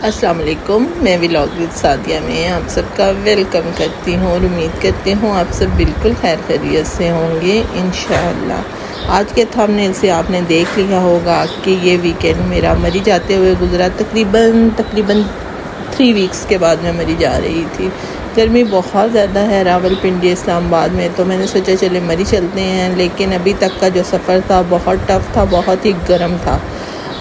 السلام علیکم، میں ولاگ ود سعدیہ میں آپ سب کا ویلکم کرتی ہوں اور امید کرتی ہوں آپ سب بالکل خیر خیریت سے ہوں گے انشاءاللہ۔ آج کے تھمبنیل سے آپ نے دیکھ لیا ہوگا کہ یہ ویکینڈ میرا مری جاتے ہوئے گزرا۔ تقریباً 3 ویکس کے بعد میں مری جا رہی تھی۔ گرمی بہت زیادہ ہے راولپنڈی اسلام آباد میں، تو میں نے سوچا چلے مری چلتے ہیں، لیکن ابھی تک کا جو سفر تھا بہت ٹف تھا، بہت ہی گرم تھا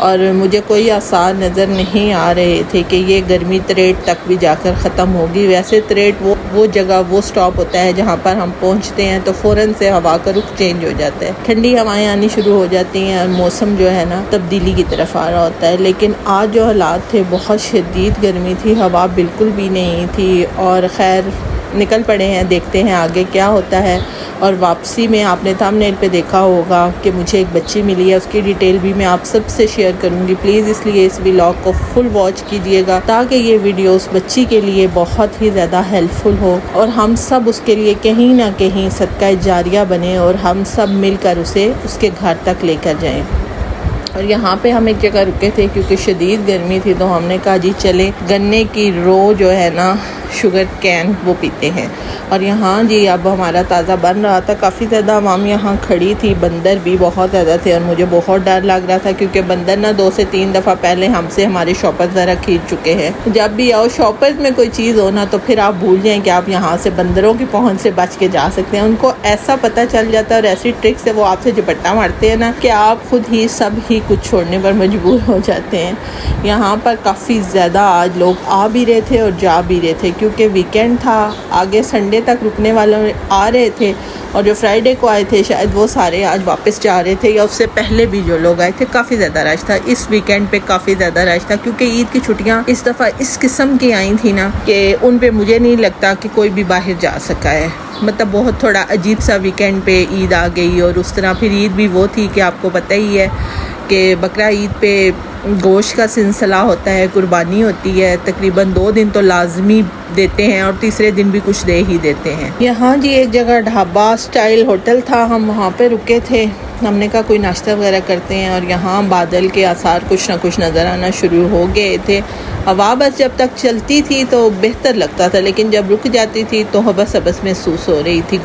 اور مجھے کوئی آثار نظر نہیں آ رہے تھے کہ یہ گرمی تریٹ تک بھی جا کر ختم ہوگی۔ ویسے تریٹ وہ جگہ وہ سٹاپ ہوتا ہے جہاں پر ہم پہنچتے ہیں تو فوراً سے ہوا کا رخ چینج ہو جاتا ہے، ٹھنڈی ہوائیں آنی شروع ہو جاتی ہیں اور موسم جو ہے نا تبدیلی کی طرف آ رہا ہوتا ہے۔ لیکن آج جو حالات تھے بہت شدید گرمی تھی، ہوا بالکل بھی نہیں تھی اور خیر نکل پڑے ہیں، دیکھتے ہیں آگے کیا ہوتا ہے۔ اور واپسی میں آپ نے تھمبنیل پہ دیکھا ہوگا کہ مجھے ایک بچی ملی ہے، اس کی ڈیٹیل بھی میں آپ سب سے شیئر کروں گی۔ پلیز اس لیے اس ولاگ کو فل واچ کیجئے گا تاکہ یہ ویڈیو اس بچی کے لیے بہت ہی زیادہ ہیلپ فل ہو اور ہم سب اس کے لیے کہیں نہ کہیں صدقہ جاریہ بنے اور ہم سب مل کر اسے اس کے گھر تک لے کر جائیں۔ اور یہاں پہ ہم ایک جگہ رکے تھے کیونکہ شدید گرمی تھی، تو ہم نے کہا جی چلے گنے کی رو جو ہے نا شوگر کین وہ پیتے ہیں۔ اور یہاں جی اب ہمارا تازہ بن رہا تھا، کافی زیادہ عوام یہاں کھڑی تھی، بندر بھی بہت زیادہ تھے اور مجھے بہت ڈر لگ رہا تھا کیونکہ بندر نا 2 سے 3 دفعہ پہلے ہم سے ہمارے شاپر ذرا کھینچ چکے ہیں۔ جب بھی آؤ شاپر میں کوئی چیز ہو نا تو پھر آپ بھول جائیں کہ آپ یہاں سے بندروں کی پہنچ سے بچ کے جا سکتے ہیں۔ ان کو ایسا پتہ چل جاتا ہے اور ایسی ٹرک سے وہ آپ سے جپٹا مارتے ہیں نا کہ آپ خود ہی سب ہی کچھ چھوڑنے پر مجبور ہو جاتے ہیں۔ یہاں پر کافی زیادہ آج لوگ آ بھی رہے تھے اور جا بھی رہے تھے کیونکہ ویکینڈ تھا، آگے سنڈے تک رکنے والوں آ رہے تھے اور جو فرائیڈے کو آئے تھے شاید وہ سارے آج واپس جا رہے تھے، یا اس سے پہلے بھی جو لوگ آئے تھے کافی زیادہ رش تھا۔ اس ویکینڈ پہ کافی زیادہ رش تھا کیونکہ عید کی چھٹیاں اس دفعہ اس قسم کی آئی تھی نا کہ ان پہ مجھے نہیں لگتا کہ کوئی بھی باہر جا سکا ہے۔ مطلب بہت تھوڑا عجیب سا ویکینڈ پہ عید آ گئی، اور اس طرح پھر عید بھی وہ تھی کہ آپ کو پتہ ہی ہے کہ بقرہ عید پہ گوشت کا سلسلہ ہوتا ہے، قربانی ہوتی ہے، تقریباً 2 دن تو لازمی دیتے ہیں اور تیسرے دن بھی کچھ دے ہی دیتے ہیں۔ یہاں جی ایک جگہ ڈھابا سٹائل ہوٹل تھا، ہم وہاں پہ رکے تھے، ہم نے کہا کوئی ناشتہ وغیرہ کرتے ہیں، اور یہاں بادل کے آثار کچھ نہ کچھ نظر آنا شروع ہو گئے تھے۔ ہوا بس جب تک چلتی تھی تو بہتر لگتا تھا، لیکن جب رک جاتی تھی تو حبس حبس محسوس ہو رہی تھی،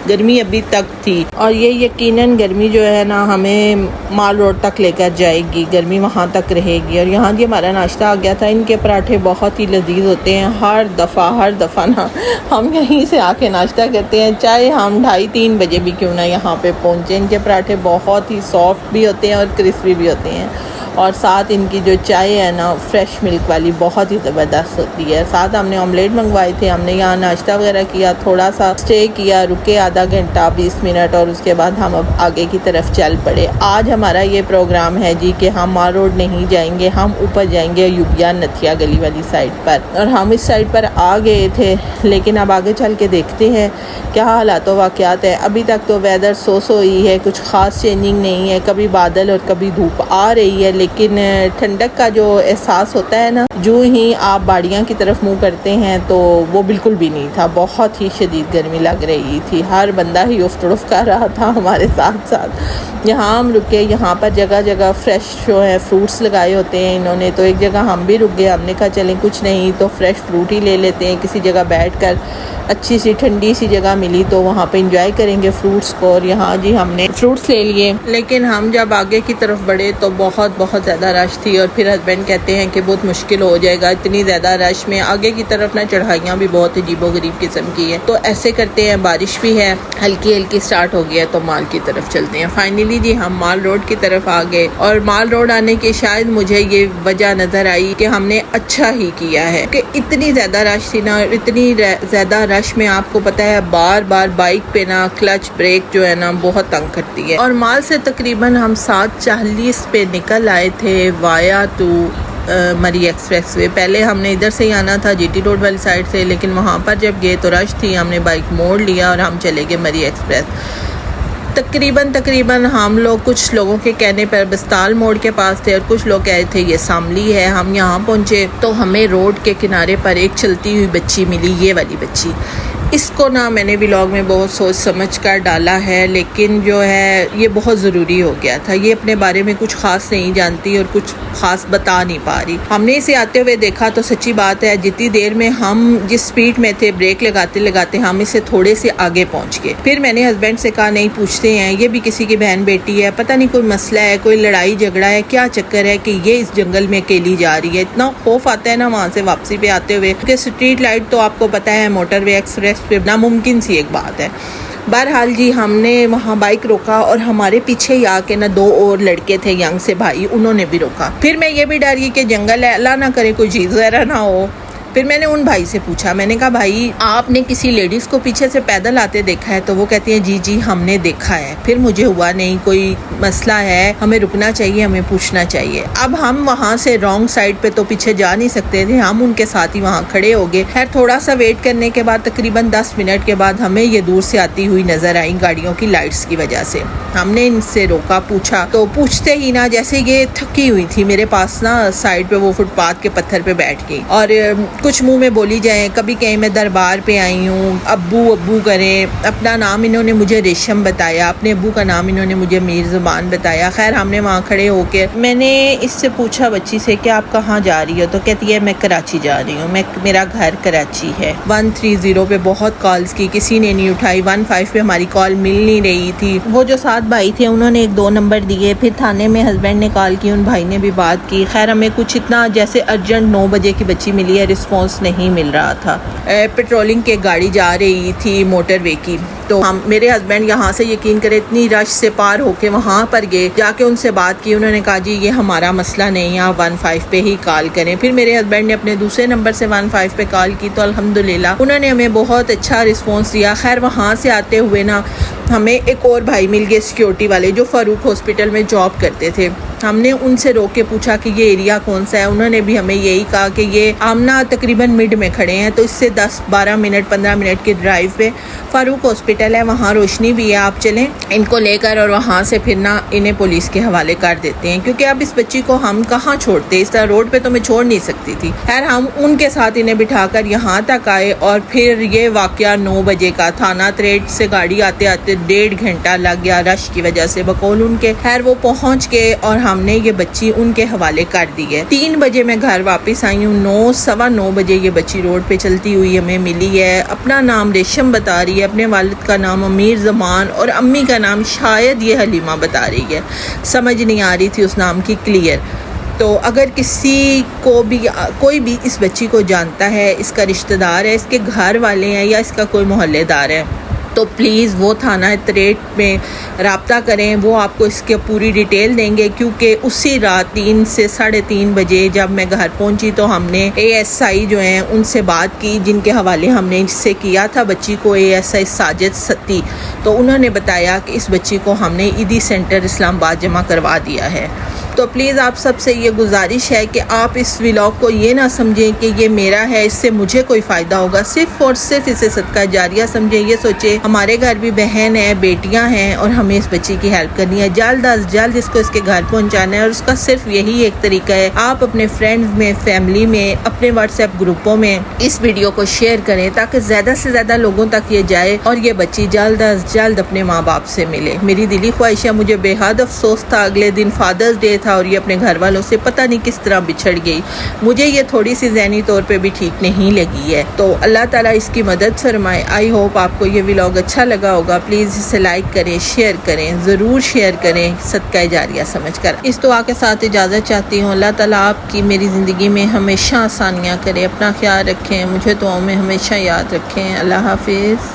گرمی ابھی تک تھی، اور یہ یقیناً گرمی جو ہے نا ہمیں مال روڈ تک لے کر جائے گی، گرمی وہاں تک رہے گی۔ اور یہاں جی ہمارا ناشتہ آ گیا تھا، ان کے پراٹھے بہت ہی لذیذ ہوتے ہیں، ہر دفعہ نا ہم یہیں سے آ کے ناشتہ کرتے ہیں، چاہے ہم 2:30-3 بجے بھی کیوں نہ یہاں پہ پہنچے۔ ان کے پراٹھے بہت ہی سافٹ بھی ہوتے ہیں اور کرسپی بھی ہوتے ہیں، اور ساتھ ان کی جو چائے ہے نا فریش ملک والی بہت ہی زبردست ہوتی ہے۔ ساتھ ہم نے آملیٹ منگوائے تھے، ہم نے یہاں ناشتہ وغیرہ کیا، تھوڑا سا اسٹے کیا، رکے آدھا گھنٹہ 20 منٹ، اور اس کے بعد ہم اب آگے کی طرف چل پڑے۔ آج ہمارا یہ پروگرام ہے جی کہ ہم مال روڈ نہیں جائیں گے، ہم اوپر جائیں گے یوبیا نتھیا گلی والی سائڈ پر، اور ہم اس سائڈ پر آ گئے تھے، لیکن اب آگے چل کے دیکھتے ہیں کیا حالات و واقعات ہیں۔ ابھی تک تو ویدر سو ہی ہے، کچھ خاص چینجنگ نہیں ہے، کبھی بادل اور کبھی دھوپ آ رہی ہے، لیکن ٹھنڈک کا جو احساس ہوتا ہے نا جو ہی آپ باڑیاں کی طرف منہ کرتے ہیں تو وہ بالکل بھی نہیں تھا، بہت ہی شدید گرمی لگ رہی تھی، ہر بندہ ہی افت ڈف کر رہا تھا ہمارے ساتھ ساتھ۔ یہاں ہم رکے، یہاں پر جگہ جگہ فریش جو ہے فروٹس لگائے ہوتے ہیں انہوں نے، تو ایک جگہ ہم بھی رک گئے، ہم نے کہا چلیں کچھ نہیں تو فریش فروٹ ہی لے لیتے ہیں، کسی جگہ بیٹھ کر اچھی سی ٹھنڈی سی جگہ ملی تو وہاں پہ انجوائے کریں گے فروٹس کو۔ اور یہاں جی ہم نے فروٹس لے لیے، لیکن ہم جب آگے کی طرف بڑھے تو بہت زیادہ رش تھی، اور پھر ہسبینڈ کہتے ہیں کہ بہت مشکل ہو جائے گا اتنی زیادہ رش میں، آگے کی طرف نا چڑھائیاں بھی بہت عجیب و غریب قسم کی ہے، تو ایسے کرتے ہیں، بارش بھی ہے ہلکی سٹارٹ ہو گیا تو مال کی طرف چلتے ہیں۔ فائنلی جی ہم مال روڈ کی طرف آ گئے، اور مال روڈ آنے کی شاید مجھے یہ وجہ نظر آئی کہ ہم نے اچھا ہی کیا ہے کہ اتنی زیادہ رش تھی نا، اتنی زیادہ رش میں آپ کو پتہ ہے بار بائک پہ نا کلچ بریک جو ہے نا بہت تنگ کرتی ہے۔ اور مال سے تقریباً ہم 7:40 پہ نکل آئے تھے وایا ٹو مری ایکسپریس وے۔ پہلے ہم نے ادھر سے ہی آنا تھا جی ٹی روڈ والی سائڈ سے، لیکن وہاں پر جب گئے تو رش تھی، ہم نے بائک موڑ لیا اور ہم چلے گئے مری ایکسپریس۔ تقریباً ہم لوگ کچھ لوگوں کے کہنے پر بستال موڑ کے پاس تھے، اور کچھ لوگ کہہ رہے تھے یہ ساملی ہے۔ ہم یہاں پہنچے تو ہمیں روڈ کے کنارے پر ایک چلتی ہوئی بچی ملی، یہ والی بچی اس کو نا میں نے ولاگ میں بہت سوچ سمجھ کر ڈالا ہے، لیکن جو ہے یہ بہت ضروری ہو گیا تھا۔ یہ اپنے بارے میں کچھ خاص نہیں جانتی اور کچھ خاص بتا نہیں پا رہی۔ ہم نے اسے آتے ہوئے دیکھا تو سچی بات ہے جتنی دیر میں ہم جس سپیڈ میں تھے بریک لگاتے لگاتے ہم اسے تھوڑے سے آگے پہنچ گئے۔ پھر میں نے ہسبینڈ سے کہا نہیں پوچھتے ہیں، یہ بھی کسی کی بہن بیٹی ہے، پتہ نہیں کوئی مسئلہ ہے، کوئی لڑائی جھگڑا ہے، کیا چکر ہے کہ یہ اس جنگل میں اکیلی جا رہی ہے۔ اتنا خوف آتا ہے نا وہاں سے واپسی پہ آتے ہوئے، کیونکہ اسٹریٹ لائٹ تو آپ کو پتہ ہے موٹر وے ایکسپریس پہ ناممکن سی ایک بات ہے۔ بہرحال جی ہم نے وہاں بائک روکا اور ہمارے پیچھے ہی آ کے نا 2 اور لڑکے تھے ینگ سے بھائی، انہوں نے بھی روکا۔ پھر میں یہ بھی ڈر گئی کہ جنگل ہے، اللہ نہ کرے کوئی چیز وغیرہ نہ ہو۔ پھر میں نے ان بھائی سے پوچھا، میں نے کہا بھائی آپ نے کسی لیڈیز کو پیچھے سے پیدل آتے دیکھا ہے؟ تو وہ کہتی ہیں جی ہم نے دیکھا ہے۔ پھر مجھے ہوا نہیں کوئی مسئلہ ہے، ہمیں رکنا چاہیے، ہمیں پوچھنا چاہیے۔ اب ہم وہاں سے رانگ سائڈ پہ تو پیچھے جا نہیں سکتے تھے، ہم ان کے ساتھ ہی وہاں کھڑے ہو گئے۔ خیر تھوڑا سا ویٹ کرنے کے بعد تقریباً 10 منٹ کے بعد ہمیں یہ دور سے آتی ہوئی نظر آئی گاڑیوں کی لائٹس کی وجہ سے۔ ہم نے ان سے روکا، پوچھا تو پوچھتے ہی نا جیسے یہ تھکی ہوئی تھی میرے پاس نا سائڈ پہ وہ فٹ پاتھ کے پتھر پہ بیٹھ گئی اور کچھ منہ میں بولی جائیں، کبھی کہیں میں دربار پہ آئی ہوں، ابو کریں، اپنا نام انہوں نے مجھے ریشم بتایا، اپنے ابو کا نام انہوں نے مجھے میر زبان بتایا۔ خیر ہم نے وہاں کھڑے ہو کے میں نے اس سے پوچھا بچی سے کہ آپ کہاں جا رہی ہو؟ تو کہتی ہے میں کراچی جا رہی ہوں، میرا گھر کراچی ہے۔ 130 پہ بہت کالز کی، کسی نے نہیں اٹھائی، 15 پہ ہماری کال مل نہیں رہی تھی۔ وہ جو 7 بھائی تھے انہوں نے 1-2 نمبر دیے، پھر تھانے میں ہسبینڈ نے کال کی، ان بھائی نے بھی بات کی۔ خیر ہمیں کچھ اتنا جیسے ارجنٹ 9 بجے کی بچی ملی ہے، رسپانس نہیں مل رہا تھا۔ پیٹرولنگ کے گاڑی جا رہی تھی موٹر وے کی، تو میرے ہسبینڈ یہاں سے یقین کرے اتنی رش سے پار ہو کے وہاں پر گئے، جا کے ان سے بات کی۔ انہوں نے کہا جی یہ ہمارا مسئلہ نہیں ہے، آپ 15 پہ ہی کال کریں۔ پھر میرے ہسبینڈ نے اپنے دوسرے نمبر سے 15 پہ کال کی تو الحمدللہ انہوں نے ہمیں بہت اچھا رسپانس دیا۔ خیر وہاں سے آتے ہوئے نا ہمیں ایک اور بھائی مل گئے سیکیورٹی والے جو فاروق ہاسپٹل میں جاب کرتے تھے۔ ہم نے ان سے روک کے پوچھا کہ یہ ایریا کون سا ہے، انہوں نے بھی ہمیں یہی کہا کہ یہ آمنا تقریباً مڈ میں کھڑے ہیں، تو اس سے 10-12 منٹ 15 منٹ کی ڈرائیو پہ فاروق ہاسپٹل ہے، وہاں روشنی بھی ہے، آپ چلیں ان کو لے کر اور وہاں سے پھر نا انہیں پولیس کے حوالے کر دیتے ہیں، کیونکہ اب اس بچی کو ہم کہاں چھوڑتے، اس طرح روڈ پہ تو میں چھوڑ نہیں سکتی تھی۔ خیر ہم ان کے ساتھ انہیں بٹھا کر یہاں تک آئے اور پھر یہ واقعہ 9 بجے کا، تھانہ تریٹ سے گاڑی آتے آتے 1.5 گھنٹہ لگ گیا رش کی وجہ سے بقول ان کے۔ خیر وہ پہنچ گئے اور ہم نے یہ بچی ان کے حوالے کر دی ہے۔ 3 بجے میں گھر واپس آئی ہوں، 9-9:15 بجے یہ بچی روڈ پہ چلتی ہوئی ہمیں ملی ہے، اپنا نام ریشم بتا رہی ہے، اپنے والد کا نام امیر زمان اور امی کا نام شاید یہ حلیمہ بتا رہی ہے، سمجھ نہیں آ رہی تھی اس نام کی کلیئر۔ تو اگر کسی کو بھی کوئی بھی اس بچی کو جانتا ہے، اس کا رشتہ دار ہے، اس کے گھر والے ہیں یا اس کا کوئی محلے دار ہے، تو پلیز وہ تھانہ تریٹ میں رابطہ کریں، وہ آپ کو اس کی پوری ڈیٹیل دیں گے، کیونکہ اسی رات 3 سے 3:30 بجے جب میں گھر پہنچی تو ہم نے ASI جو ہیں ان سے بات کی، جن کے حوالے ہم نے اس سے کیا تھا بچی کو، ASI ساجد ستی، تو انہوں نے بتایا کہ اس بچی کو ہم نے ایدی سینٹر اسلام آباد جمع کروا دیا ہے۔ تو پلیز آپ سب سے یہ گزارش ہے کہ آپ اس ولاگ کو یہ نہ سمجھیں کہ یہ میرا ہے، اس سے مجھے کوئی فائدہ ہوگا، صرف اور صرف اسے صدقہ جاریہ سمجھیں۔ یہ سوچیں ہمارے گھر بھی بہن ہے، بیٹیاں ہیں اور ہمیں اس بچی کی ہیلپ کرنی ہے، جلد از جلد اس کو اس کے گھر پہنچانا ہے، اور اس کا صرف یہی ایک طریقہ ہے، آپ اپنے فرینڈز میں، فیملی میں، اپنے واٹس ایپ گروپوں میں اس ویڈیو کو شیئر کریں تاکہ زیادہ سے زیادہ لوگوں تک یہ جائے اور یہ بچی جلد از جلد اپنے ماں باپ سے ملے۔ میری دلی خواہش ہے، مجھے بے حد افسوس تھا، اگلے دن فادرز ڈے تھا اور یہ اپنے گھر والوں سے پتہ نہیں کس طرح بچھڑ گئی، مجھے یہ تھوڑی سی ذہنی طور پہ بھی ٹھیک نہیں لگی ہے۔ تو اللہ تعالیٰ اس کی مدد فرمائے۔ آئی ہوپ آپ کو یہ ولاگ اچھا لگا ہوگا، پلیز اسے لائک کریں، شیئر کریں، ضرور شیئر کریں صدقہ جاریہ سمجھ کر۔ اس دعا کے ساتھ اجازت چاہتی ہوں، اللہ تعالیٰ آپ کی میری زندگی میں ہمیشہ آسانیاں کرے، اپنا خیال رکھیں، مجھے دعاؤں میں ہمیشہ یاد رکھیں۔ اللہ حافظ۔